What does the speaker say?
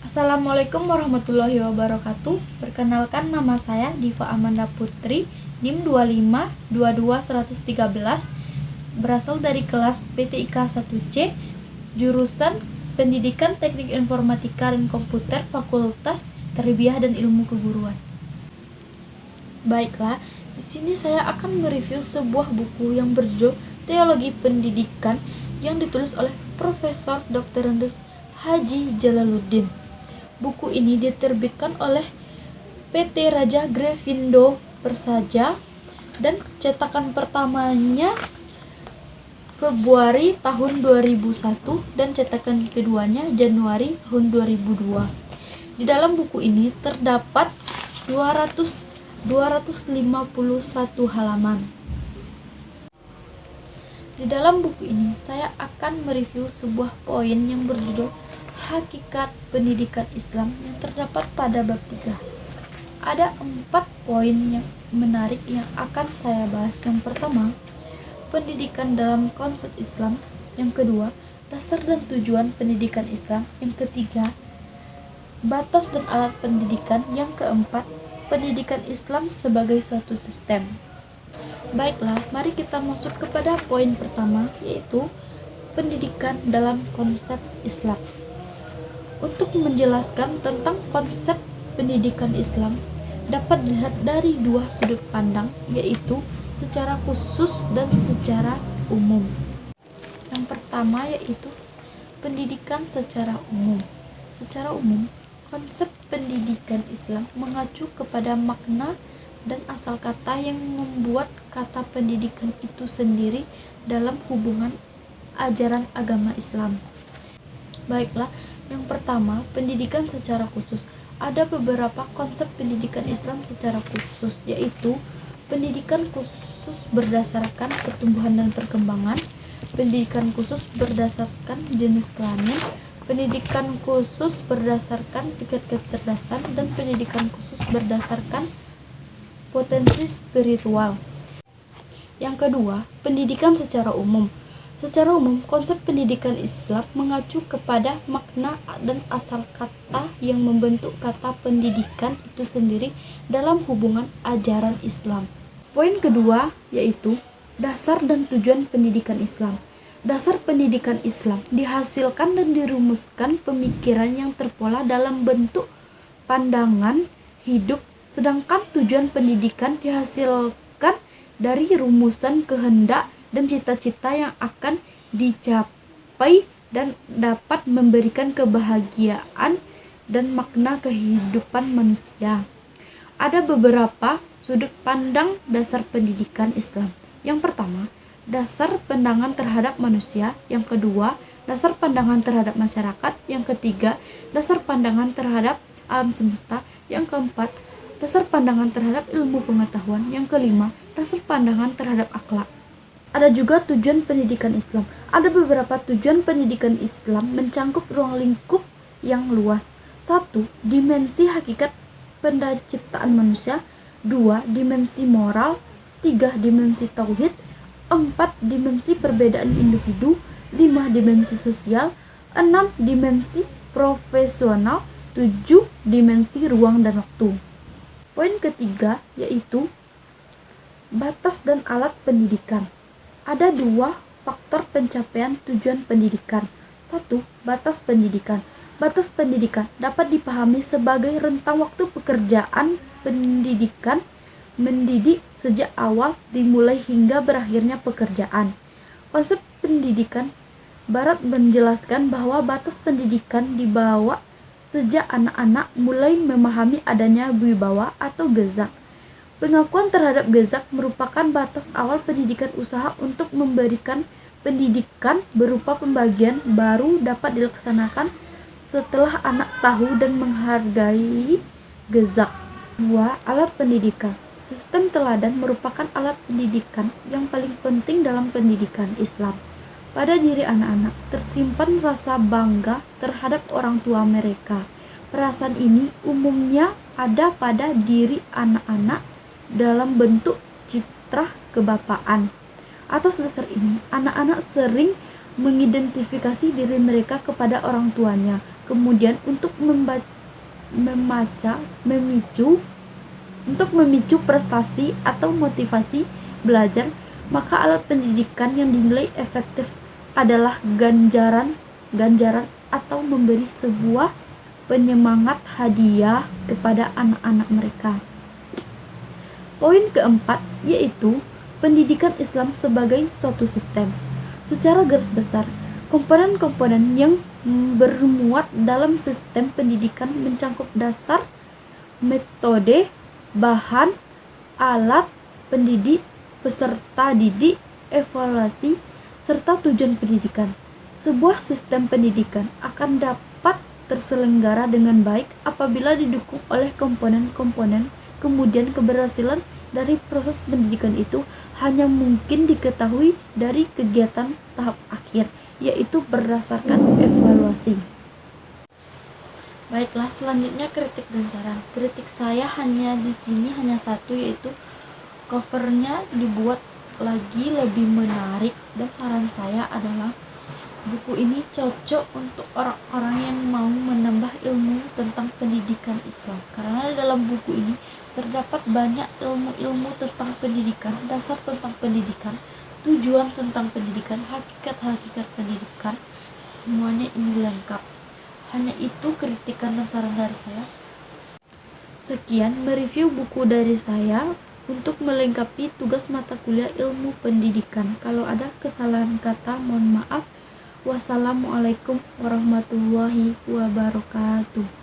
Assalamualaikum warahmatullahi wabarakatuh. Perkenalkan, nama saya Diva Amanda Putri, NIM 2522113, berasal dari kelas PTIK 1C, jurusan Pendidikan Teknik Informatika dan Komputer, Fakultas Tarbiyah dan Ilmu Keguruan. Baiklah, di sini saya akan mereview sebuah buku yang berjudul Teologi Pendidikan yang ditulis oleh Profesor Dr. Haji Jalaluddin. Buku ini diterbitkan oleh PT Raja Grefindor Persaja dan cetakan pertamanya Februari tahun 2001 dan cetakan keduanya Januari tahun 2002. Di dalam buku ini terdapat 251 halaman. Di dalam buku ini saya akan mereview sebuah poin yang berjudul Hakikat Pendidikan Islam yang terdapat pada bab 3. Ada 4 poin yang menarik yang akan saya bahas. Yang pertama, pendidikan dalam konsep Islam. Yang kedua, dasar dan tujuan pendidikan Islam. Yang ketiga, batas dan alat pendidikan. Yang keempat, pendidikan Islam sebagai suatu sistem. Baiklah, mari kita masuk kepada poin pertama, yaitu pendidikan dalam konsep Islam. Untuk menjelaskan tentang konsep pendidikan Islam dapat dilihat dari dua sudut pandang, yaitu secara khusus dan secara umum. Yang pertama yaitu pendidikan secara umum. Secara umum, konsep pendidikan Islam mengacu kepada makna dan asal kata yang membuat kata pendidikan itu sendiri dalam hubungan ajaran agama Islam. Baiklah, yang pertama, pendidikan secara khusus. Ada beberapa konsep pendidikan Islam secara khusus, yaitu pendidikan khusus berdasarkan pertumbuhan dan perkembangan, pendidikan khusus berdasarkan jenis kelamin, pendidikan khusus berdasarkan tingkat kecerdasan, dan pendidikan khusus berdasarkan potensi spiritual. Yang kedua, pendidikan secara umum. Secara umum, konsep pendidikan Islam mengacu kepada makna dan asal kata yang membentuk kata pendidikan itu sendiri dalam hubungan ajaran Islam. Poin kedua yaitu dasar dan tujuan pendidikan Islam. Dasar pendidikan Islam dihasilkan dan dirumuskan pemikiran yang terpola dalam bentuk pandangan hidup, sedangkan tujuan pendidikan dihasilkan dari rumusan kehendak dan cita-cita yang akan dicapai dan dapat memberikan kebahagiaan dan makna kehidupan manusia. Ada beberapa sudut pandang dasar pendidikan Islam. Yang pertama, dasar pandangan terhadap manusia. Yang kedua, dasar pandangan terhadap masyarakat. Yang ketiga, dasar pandangan terhadap alam semesta. Yang keempat, dasar pandangan terhadap ilmu pengetahuan. Yang kelima, dasar pandangan terhadap akhlak. Ada juga tujuan pendidikan Islam. Ada beberapa tujuan pendidikan Islam mencangkup ruang lingkup yang luas. 1. Dimensi hakikat penciptaan manusia. 2. Dimensi moral. 3. Dimensi tauhid. 4. Dimensi perbedaan individu. 5. Dimensi sosial. 6. Dimensi profesional. 7. Dimensi ruang dan waktu. Poin ketiga yaitu batas dan alat pendidikan. Ada 2 faktor pencapaian tujuan pendidikan. 1. Batas pendidikan. Batas pendidikan dapat dipahami sebagai rentang waktu pekerjaan pendidikan mendidik sejak awal dimulai hingga berakhirnya pekerjaan. Konsep pendidikan Barat menjelaskan bahwa batas pendidikan dibawa sejak anak-anak mulai memahami adanya wibawa atau gezak. Pengakuan terhadap gezak merupakan batas awal pendidikan usaha untuk memberikan pendidikan berupa pembagian baru dapat dilaksanakan setelah anak tahu dan menghargai gezak. 2. Alat pendidikan. Sistem teladan merupakan alat pendidikan yang paling penting dalam pendidikan Islam. Pada diri anak-anak tersimpan rasa bangga terhadap orang tua mereka. Perasaan ini umumnya ada pada diri anak-anak dalam bentuk citrah kebapaan. Atas dasar ini, anak-anak sering mengidentifikasi diri mereka kepada orang tuanya. Kemudian untuk memicu prestasi atau motivasi belajar, maka alat pendidikan yang dinilai efektif adalah ganjaran atau memberi sebuah penyemangat hadiah kepada anak-anak mereka. Poin keempat yaitu pendidikan Islam sebagai suatu sistem. Secara garis besar, komponen-komponen yang bermuat dalam sistem pendidikan mencakup dasar, metode, bahan, alat pendidik, peserta didik, evaluasi, serta tujuan pendidikan. Sebuah sistem pendidikan akan dapat terselenggara dengan baik apabila didukung oleh komponen-komponen. Kemudian keberhasilan dari proses pendidikan itu hanya mungkin diketahui dari kegiatan tahap akhir, yaitu berdasarkan evaluasi. Baiklah, selanjutnya kritik dan saran. Kritik saya di sini hanya satu, yaitu covernya dibuat lagi lebih menarik, dan saran saya adalah buku ini cocok untuk orang-orang yang mau menambah ilmu tentang pendidikan Islam, karena dalam buku ini terdapat banyak ilmu-ilmu tentang pendidikan, dasar tentang pendidikan, tujuan tentang pendidikan, hakikat-hakikat pendidikan, semuanya ini lengkap. Hanya itu kritikan dan saran dari saya. Sekian mereview buku dari saya untuk melengkapi tugas mata kuliah ilmu pendidikan. Kalau ada kesalahan kata, mohon maaf. Wassalamualaikum warahmatullahi wabarakatuh.